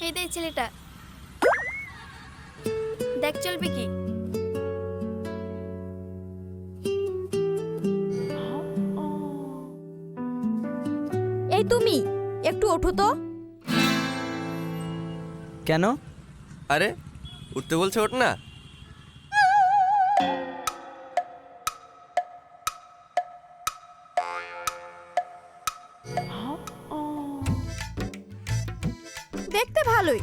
এই দে ছেলেটা, দেখ চলবে কি? এই তুমি একটু ওঠো তো। কেন? আরে উঠতে বলছে, ওঠ না। দেখতে ভালোই,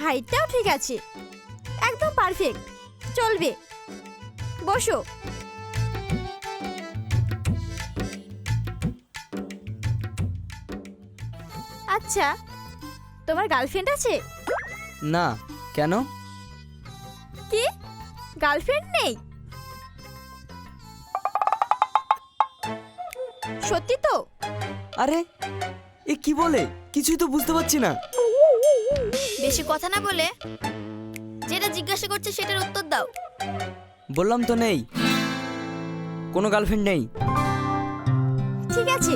হাইটটাও ঠিক আছে, একদম পারফেক্ট, চলবে। বসো। আচ্ছা, তোমার গার্লফ্রেন্ড আছে? না, কেন? কি, গার্লফ্রেন্ড নেই? সত্যি তো? আরে এ কি বলে, কিছুই তো বুঝতে পারছি না। বেশি কথা না বলে যেটা জিজ্ঞাসা করছে সেটার উত্তর দাও। বললাম তো নেই, কোনো গার্লফ্রেন্ড নেই। ঠিক আছে,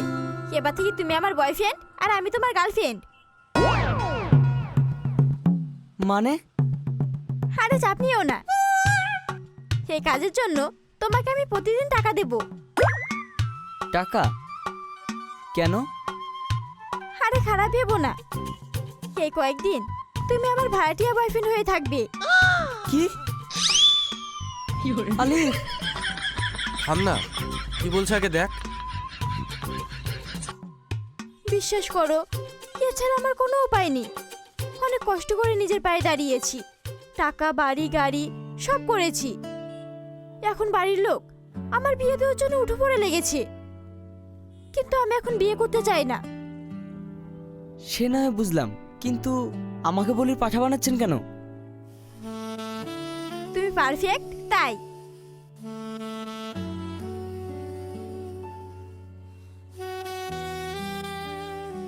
এবার থেকে তুমি আমার বয়ফ্রেন্ড আর আমি তোমার গার্লফ্রেন্ড। মানে? আরে চাপ নিও না, এই কাজের জন্য তোমাকে আমি প্রতিদিন টাকা দেব। টাকা? কেন? আরে খারাপ ভেবো না, এই কয়েকদিন তুমি আমার ভাড়াটিয়া বয়ফ্রেন্ড হয়ে থাকবে। কি? আলি, থাম না, কি বলছে আগে দেখ। বিশ্বাস করো, এছাড়া আমার কোনো উপায় নেই। অনেক কষ্ট করে নিজের পায়ে দাঁড়িয়েছি, টাকা বাড়ি গাড়ি সব করেছি। এখন বাড়ির লোক আমার বিয়ে দেওয়ার জন্য উঠে পড়ে লেগেছে, কিন্তু আমি এখন বিয়ে করতে চাই না। সে না হয় বুঝলাম, কিন্তু আমাকে বলি পাঠা বানাচ্ছেন কেন? তুমি পারফেক্ট তাই।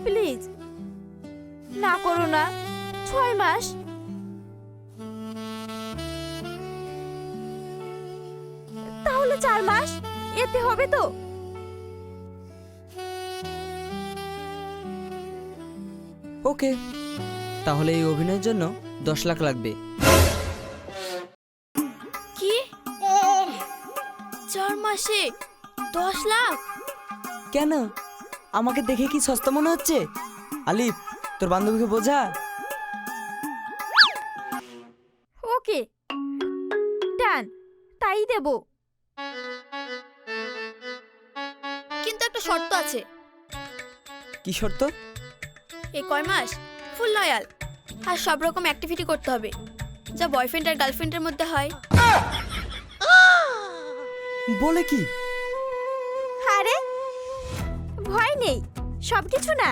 প্লিজ না করো না, 6 মাস। তাহলে 4 মাস, এতে হবে তো? ওকে, তাহলে এই অভিনয়ের জন্য 10 লাখ লাগবে। কি 4 মাসে 10 লাখ? কেন, আমাকে দেখে কি সস্তা মনে হচ্ছে? আলিফ, তোর বান্ধবীকে বোঝা। ওকে ডান, তাই দেব। কিন্তু একটা শর্ত আছে। কি শর্ত? এই কয় মাস ফুল লয়াল আর সব রকম অ্যাক্টিভিটি করতে হবে যা বয়ফ্রেন্ড আর গার্লফ্রেন্ডের মধ্যে হয়। বলে কি? আরে ভয় নেই, সব কিছু না।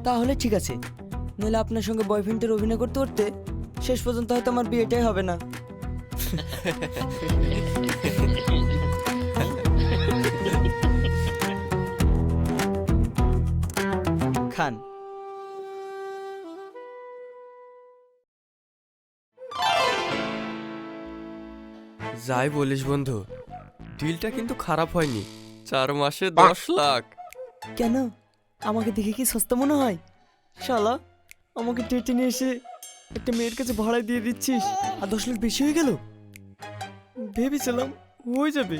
তাহলে ঠিক আছে, নইলে আপনার সঙ্গে বয়ফ্রেন্ডের অভিনয় করতে করতে শেষ পর্যন্ত হয়তো আমার বিয়েটাই হবে না। খান। যাই বলিস বন্ধু, ডিলটা কিন্তু খারাপ হয়নি। 4 মাসে 10 লাখ। কেন, আমাকে দেখে কি সস্তা মনে হয়? শালা, আমাকে টেটে নিয়ে এসে একটা মেয়ের কাছে ভাড়ায় দিয়ে দিচ্ছিস, আর 10 লাখ বেশি হয়ে গেল। ভেবেছিলাম হয়ে যাবে।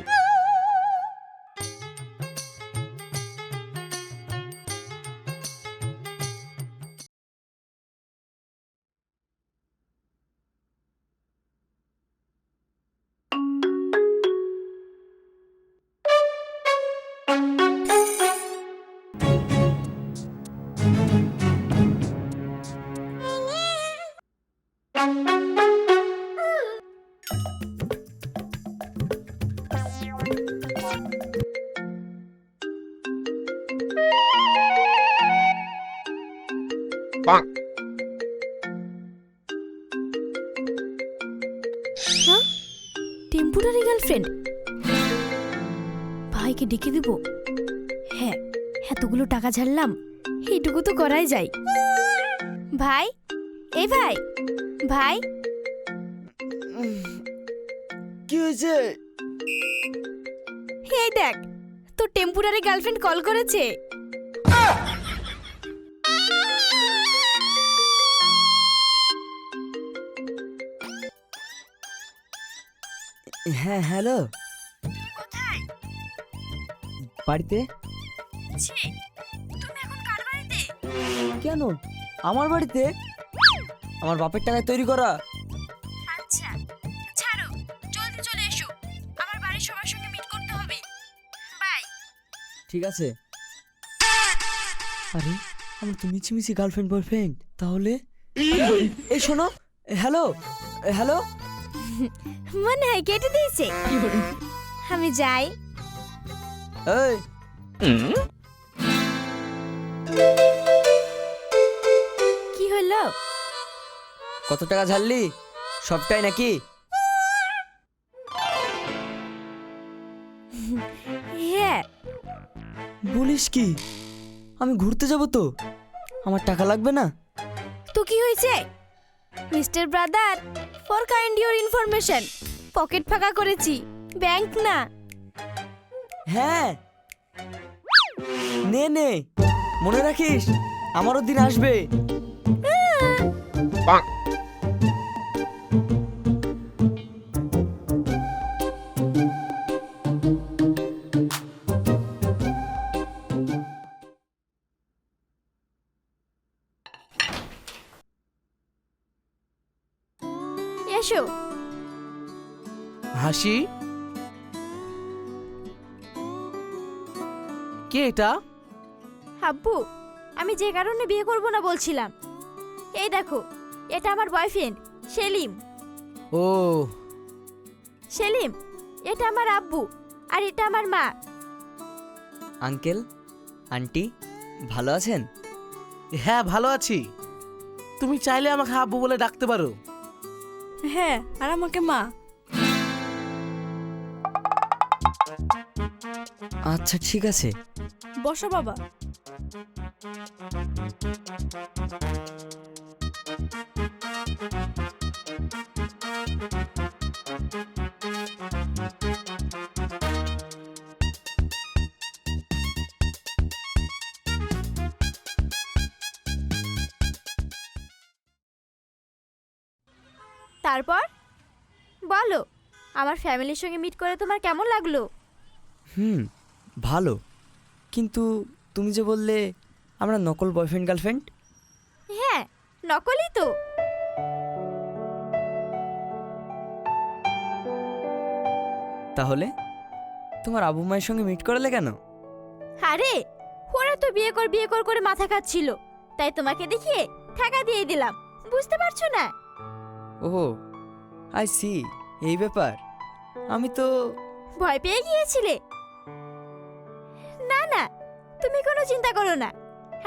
টেম্পোরারি গার্লফ্রেন্ড, ভাইকে ডেকে দেব। হ্যাঁ, এতগুলো টাকা ঝাড়লাম, এইটুকু তো করাই যায়। ভাই, এই ভাই, ভাই। কি হয়েছে? এই দেখ, তোর টেম্পোরারি গার্লফ্রেন্ড কল করেছে। হ্যাঁ হ্যালো, কোথায়? বাড়িতে। ছি, তুমি এখন কার বাড়িতে? কেন আমার বাড়িতে? আমার বাপের টাকায় তৈরি করা। আচ্ছা, ছাড়ো, জলদি চলে এসো। আমার বাড়ির সবার সঙ্গে মিট করতে হবে। বাই। ঠিক আছে। আরে আমার তো মিছিমিছি গার্লফ্রেন্ড বয়ফ্রেন্ড, তাহলে এই শোনো। হ্যালো হ্যালো, মনে হয় কেটে দিয়েছে। আমি যাই। এই কি হলো? কত টাকা ঝাড়লি? সবটাই নাকি? হ্যাঁ। বলিস কি? আমি ঘুরতে যাব তো, আমার টাকা লাগবে না? তো কি হয়েছে? Mister brother, for kind your information, pocket ফাঁকা করেছি, ব্যাংক না। হ্যাঁ নে নে, মনে রাখিস আমারও দিন আসবে। এসো। হাসি, কে এটা? আব্বু, আমি যে কারণে বিয়ে করব না বলছিলাম, এই দেখো, এটা আমার বয়ফ্রেন্ড সেলিম। ও, সেলিম, এটা আমার আব্বু, আর এটা আমার মা। আঙ্কেল আন্টি ভালো আছেন? হ্যাঁ ভালো আছি। তুমি চাইলে আমাকে আব্বু বলে ডাকতে পারো। হ্যাঁ, আর আমাকে মা। আচ্ছা ঠিক আছে। বসো বাবা। তারপর বলো, আমার ফ্যামিলির সঙ্গে মিট করে তোমার কেমন লাগলো? ভালো, কিন্তু তুমি যে বললে আমরা নকল বয়ফ্রেন্ড গার্লফ্রেন্ড। হ্যাঁ, নকলই তো। তাহলে তোমার আবু মায়ের সঙ্গে মিট করালে কেন? আরে, ওরা তো বিয়ে কর করে মাথা খাচ্ছিল, তাই তোমাকে দেখিয়ে টাকা দিয়ে দিলাম, বুঝতে পারছো না? ওহো, আই সি, এই ব্যাপার। আমি তো ভয় পেয়ে গিয়েছিলে? না না, তুমি কোনো চিন্তা করো না,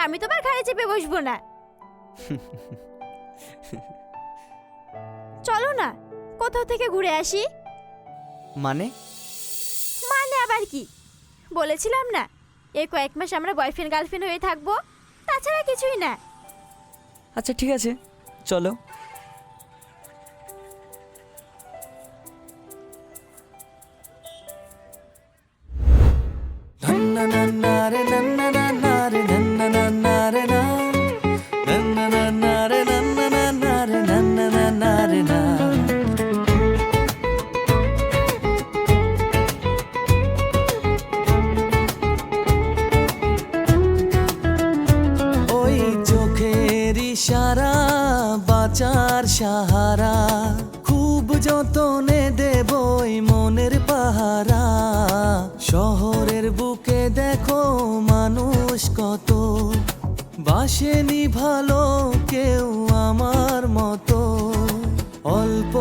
আমি তোমার ঘাড়ে চেপে বসবো না। চলো না, কোথাও থেকে ঘুরে আসি। মানে মানে আবার কি? বলেছিলাম না, এই কয়েক মাস আমরা বয়ফ্রেন্ড গার্লফ্রেন্ড হয়ে থাকবো, তাছাড়া কিছুই না। আচ্ছা ঠিক আছে, চলো। ওই চোখের ইশারা বাঁচার সাহারা, খুব যতনে দেবই মনের পাহারা। শহরের বুকে দেখো মানুষ কত, বাসেনি ভালো কেউ আমার মতো। অল্প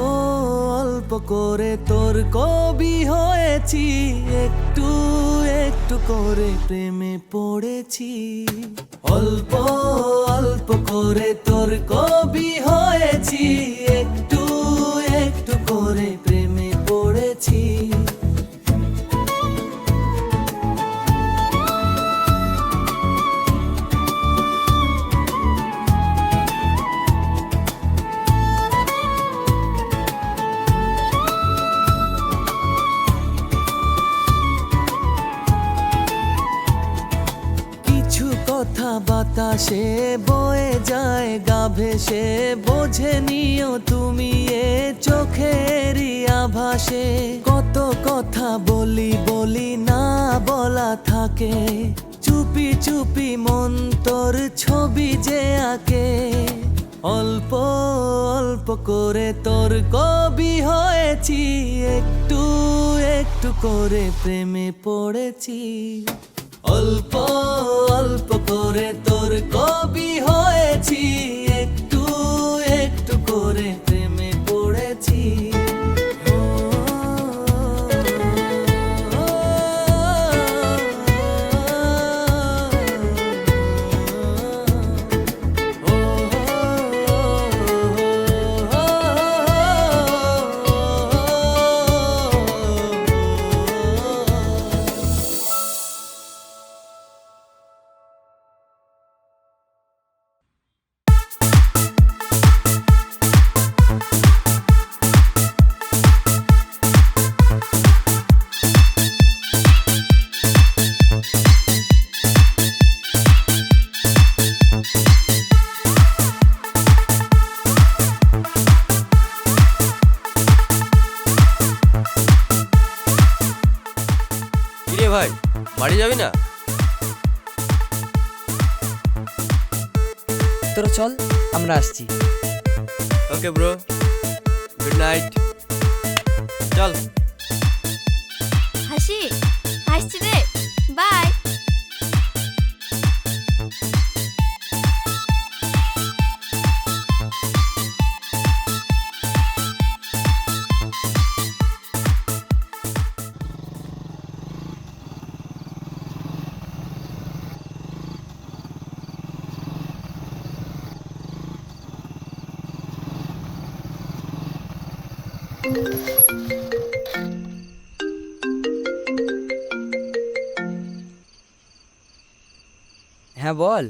অল্প করে তোর কবি হয়েছি, একটু একটু করে প্রেমে পড়েছি। অল্প অল্প করে তোর কবি হয়েছি, একটু একটু করে প্রেমে পড়েছি। বাতাসে বাতাসে বয়ে যায় গা ভেসে, বোঝে নিও তুমি এ চোখেরই আভাসে। কত কথা বলি বলি না বলা থাকে, চুপি চুপি মন তোর ছবি যে আঁকে। অল্প অল্প করে তোর কবি হয়েছি, একটু একটু করে প্রেমে পড়েছি। অল্প অল্প করে তোর কবি হয়েছি, একটু একটু করে প্রেমে পড়েছি। কিরে ভাই, বাড়ি যাবি না? তোরা চল, আমরা আসছি। Okay bro, good night. চল। হাসি হাসছি রে, বাই। হ্যাঁ বল।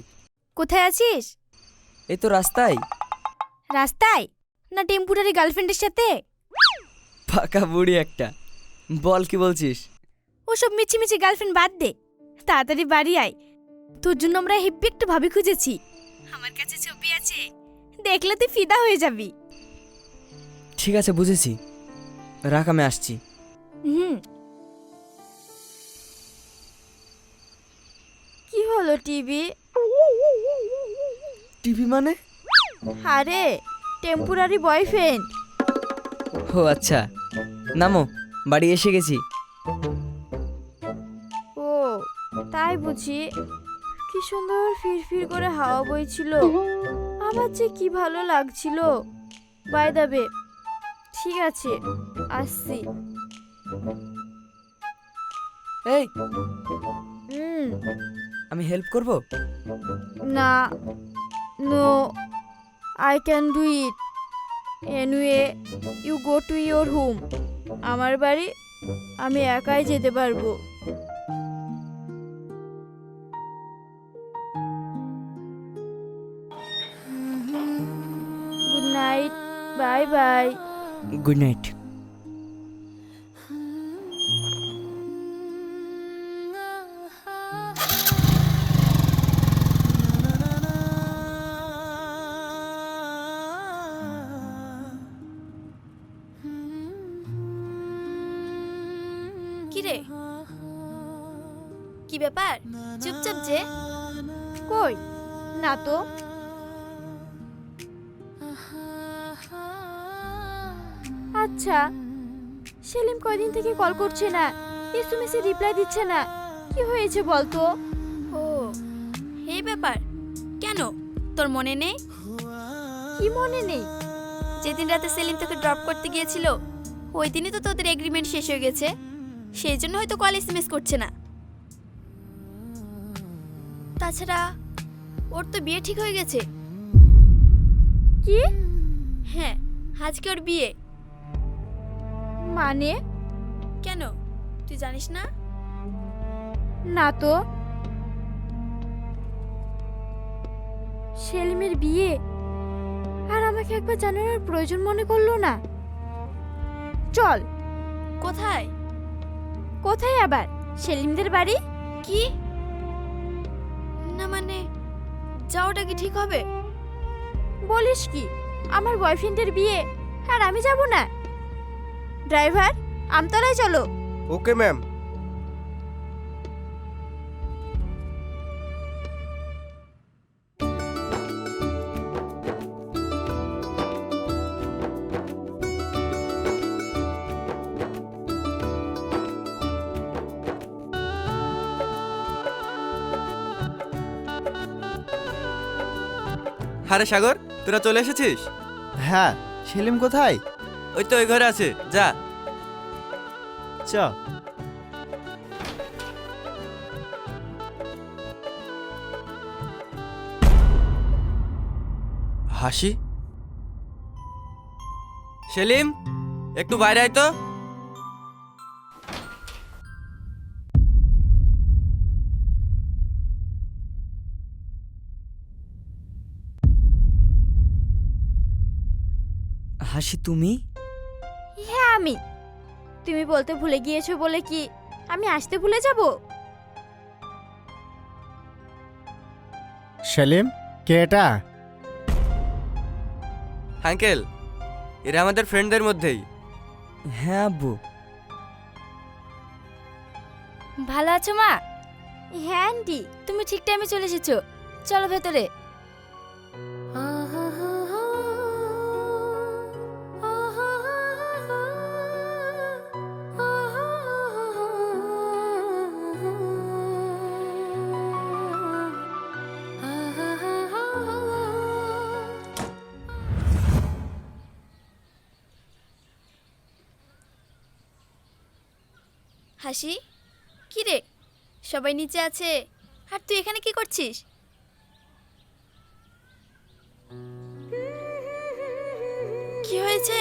কোথায় আছিস? এই তো রাস্তায়। রাস্তায় না টেম্পুরারি গার্লফ্রেন্ডের সাথে? ফাঁকা বুড়ি একটা, বল কি বলছিস? ওসব মিছি মিছি গার্লফ্রেন্ড বাদ দে, তাড়াতাড়ি বাড়ি আয়। তোর জন্য আমরা হেব্বি একটা ভাবি খুঁজেছি। আমার কাছে ছবি আছে, দেখলে তুই ফিদা হয়ে যাবি। ঠিক আছে, বুঝেছি, রাখ, আমি আসছি। কি হলো টিভি? টিভি মানে? আরে টেম্পুরারি বয়ফ্রেন্ড। ও আচ্ছা, নামো, বাড়ি এসে গেছি। ও তাই বুঝি। কি সুন্দর ফিরফির করে হাওয়া বইছিল, আমার যে কি ভালো লাগছিল। বাই দ্য বে, ঠিক আছে আসছি। এই, হুম, আমি হেল্প করব? না, no, I can do it. Anyway you go to your home. আমার বাড়ি আমি একাই যেতে পারবো। Good night, bye bye. Good night. কি রে, কি ব্যাপার, চুপচাপ যে? কই না তো। আচ্ছা, সেলিম কয়দিন থেকে কল করছে না, এসএমএস এ রিপ্লাই দিচ্ছে না, কি হয়েছে বলতো? ও এই ব্যাপার, কেন তোর মনে নেই? কি মনে নেই? যেদিন রাতে সেলিম তোকে ড্রপ করতে গিয়েছিল, ওই দিনই তো তোদের এগ্রিমেন্ট শেষ হয়ে গেছে, সেই জন্য হয়তো কল এসএমএস করছে না। তাছাড়া ওর তো বিয়ে ঠিক হয়ে গেছে। কি? হ্যাঁ, আজকে ওর বিয়ে। মানে? কেন, তুই জানিস না? না তো। সেলিমের বিয়ে আর আমাকে একবার জানানোর প্রয়োজন মনে করলো না? চল। কোথায়? কোথায় আবার? সেলিমদের বাড়ি। কি না মানে, যাওয়াটা কি ঠিক হবে? বলিস কি, আমার বয়ফ্রেন্ডের বিয়ে আর আমি যাব না? ড্রাইভার, আমতলায় চলো। Okay ma'am. আরে সাগর, তোরা চলে এসেছিস? হ্যাঁ, সেলিম কোথায়? ওই তো ওই ঘরে আছে, যা। চ। হাসি, সেলিম, একটু বাইরে আয় তো। হাসি, তুমি? হ্যাঁ আমি। তুমি বলতে ভুলে গিয়েছো বলে কি আমি আসতে ভুলে যাব? সেলিম, কে এটা? আঙ্কেল, এরা আমাদের ফ্রেন্ডদের মধ্যেই। হ্যাঁ আব্বু। ভালো আছো মা? হ্যাঁ আন্টি। তুমি ঠিক টাইমে চলে এসেছো, চলো ভেতরে। হাসি, কি রে, সবাই নিচে আছে আর তুই এখানে কি করছিস? কি হয়েছে?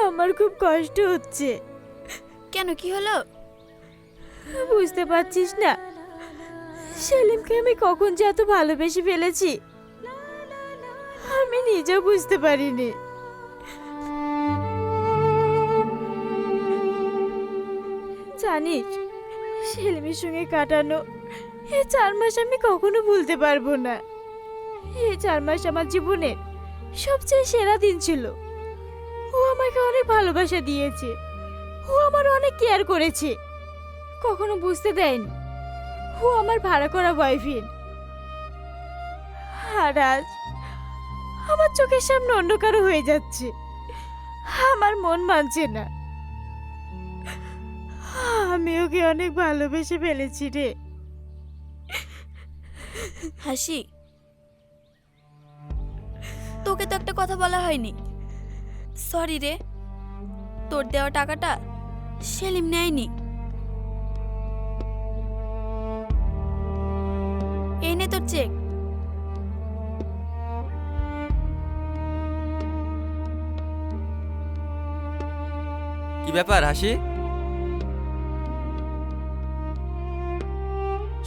আমার খুব কষ্ট হচ্ছে। কেন, কি হলো? বুঝতে পারছিস না, সেলিমকে আমি কখন যে এত ভালোবেসে ফেলেছি আমি নিজেও বুঝতে পারিনি। জানিস, সেলিমের সঙ্গে কাটানো এই 4 মাস আমি কখনো ভুলতে পারবো না। এই 4 মাস আমার জীবনের সবচেয়ে সেরা দিন ছিল। ও আমাকে অনেক ভালোবাসা দিয়েছে, ও আমার অনেক কেয়ার করেছে, কখনো বুঝতে দেয়নি ও আমার ভাড়া করা বয়ফ্রেন্ড। আর আজ আমার চোখের সামনে অন্য কারো হয়ে যাচ্ছে, আমার মন মানছে না। আমি ওকে অনেক ভালোবেসে ফেলেছি রে। হাসি, তোকে তো একটা কথা বলা হয়নি। সরি রে, তোর দেওয়া টাকাটা সেলিম নেয়নি। এই নে তোর চেক। কি ব্যাপার হাসি?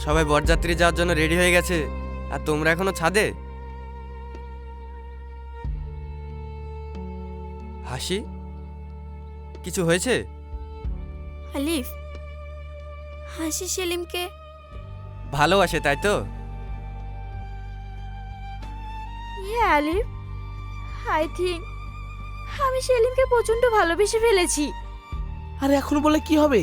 সবাই বরযাত্রী যাওয়ার জন্য রেডি হয়ে গেছে আর তোমরা এখনো ছাদে? হাসি, কিছু হয়েছে? আলিফ, হাসি সেলিমকে ভালোবাসে, তাই তো? হ্যাঁ আলিফ, আই থিঙ্ক আমি সেলিমকে প্রচন্ড ভালোবেসে ফেলেছি। আর এখন বলে কি হবে?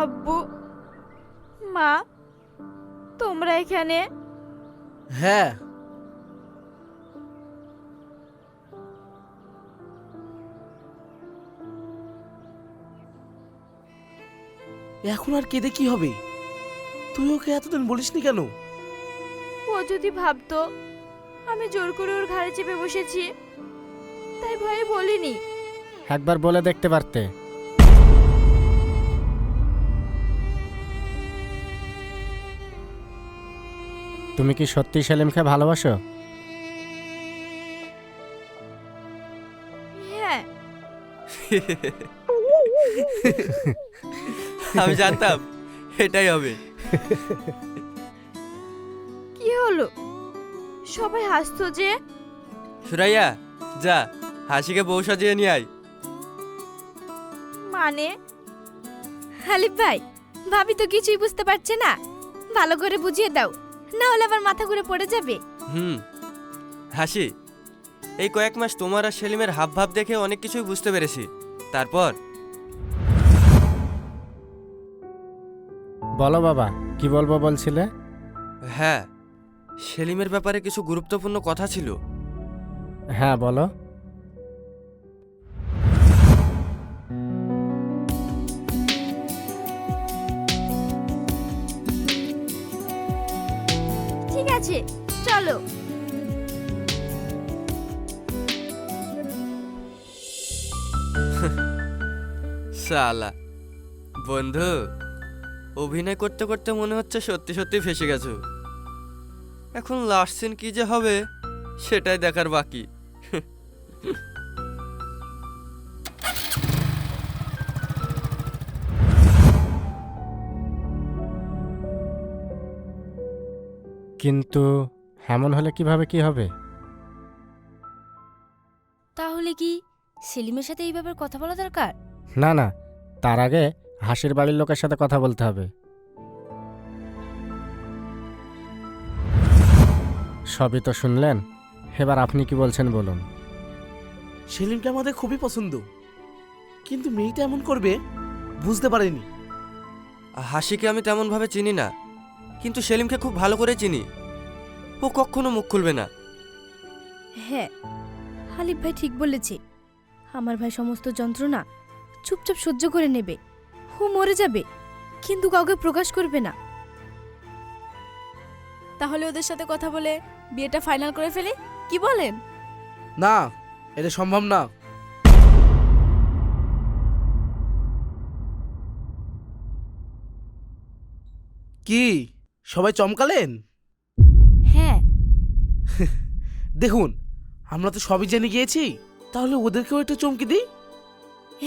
আব্বু, মা, তোমরা এখানে? হ্যাঁ, এখন আর কেঁদে কি হবে? তুই ওকে এতদিন বলিসনি কেন? ও যদি ভাবতো আমি জোর করে ওর ঘাড়ে চেপে বসেছি, তাই ভয়ে বলিনি। একবার বলে দেখতে পারতে। তুমি কি সত্যি সেলিমকে ভালোবাসো? হ্যাঁ। আমি জানতাম এটাই হবে। কি হলো? সবাই হাসতো যে। সুরাইয়া, যা হাসিকে বউ সাজিয়ে নিয়ে আয়। মানে? হালিফ ভাই, ভাবি তো কিছুই বুঝতে পারছে না, ভালো করে বুঝিয়ে দাও, না হলে আবার মাথা ঘুরে পড়ে যাবে। হাসি, এই কয়েক মাস তোমার আর সেলিমের হাব ভাব দেখে অনেক কিছুই বুঝতে পেরেছি। তারপর বলো বাবা, কি বলবো বলছিলে? হ্যাঁ, সেলিমের ব্যাপারে কিছু গুরুত্বপূর্ণ কথা ছিল। হ্যাঁ বলো। ঠিক আছে, চলো। সালা বন্ধু, অভিনয় করতে করতে মনে হচ্ছে সত্যি সত্যি ফেসে গেছো। এখন লাস্ট সিন কি যে হবে সেটাই দেখার বাকি। কিন্তু এমন হলে কিভাবে কি হবে? তাহলে কি সেলিমের সাথে এই ব্যাপারে কথা বলা দরকার? না না, তার আগে হাসির বাড়ির লোকের সাথে কথা বলতে হবে। সবই তো শুনলেন, এবার আপনি কি বলছেন বলুন। সেলিমকে আমাদের খুবই পছন্দ, কিন্তু মেয়েটা এমন করবে বুঝতে পারিনি। হাসিকে আমি তেমন ভাবে চিনি না, কিন্তু সেলিমকে খুব ভালো করে চিনি। ও কখনো মুখ খুলবে না। হ্যাঁ, হালিফ ভাই ঠিক বলেছে। আমার ভাই সমস্ত যন্ত্রণা চুপচাপ সহ্য করে নেবে। ও মরে যাবে, কিন্তু কাউকে প্রকাশ করবে না। তাহলে ওদের সাথে কথা বলে বিয়েটা ফাইনাল করে ফেলি, কি বলেন? না, এটা সম্ভব না। কি সবাই চমকালেন? হ্যাঁ। দেখুন, আমরা তো সবই জেনে গিয়েছি, তাহলে ওদেরকেও একটু চমকে দিই।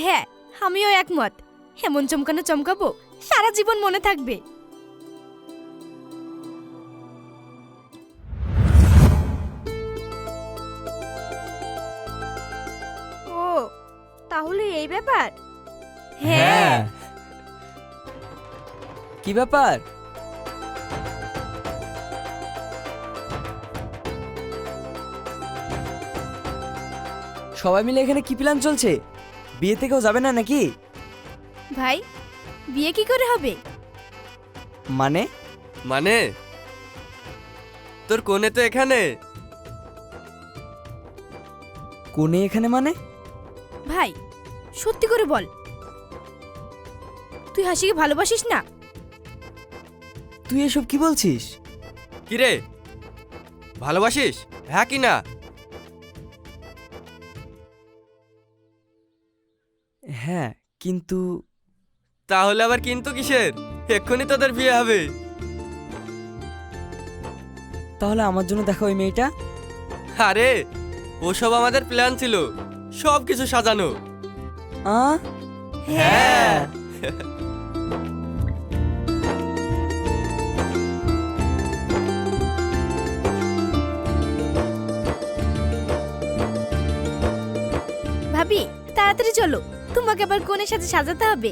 হ্যাঁ, আমিও একমত। এমন চমকানো চমকাবো, সারা জীবন মনে থাকবে। ও, তাহলে এই ব্যাপার? হ্যাঁ। কি ব্যাপার? সবাই মিলে এখানে কি প্ল্যান চলছে? বিয়েতে কেউ যাবে না নাকি? ভাই, বিয়ে কি করে হবে? মানে? মানে তোর কোণে তো এখানে। কোনে এখানে মানে? ভাই, সত্যি করে বল, তুই হাসিকে ভালোবাসিস না? তুই এসব কি বলছিস? কিরে, ভালোবাসিস হ্যাঁ কি না? হ্যাঁ, কিন্তু তাহলে আবার কিন্তু কিসের? এক্ষুনি তোদের বিয়ে হবে। তাহলে আমার জন্য দেখা ওই মেয়েটা। আরে ওসব আমাদের প্ল্যান ছিল, সব কিছু সাজানো। হ্যাঁ। ভাবি, তাড়াতাড়ি চলো, তোমাকে আবার কোণের সাথে সাজাতে হবে।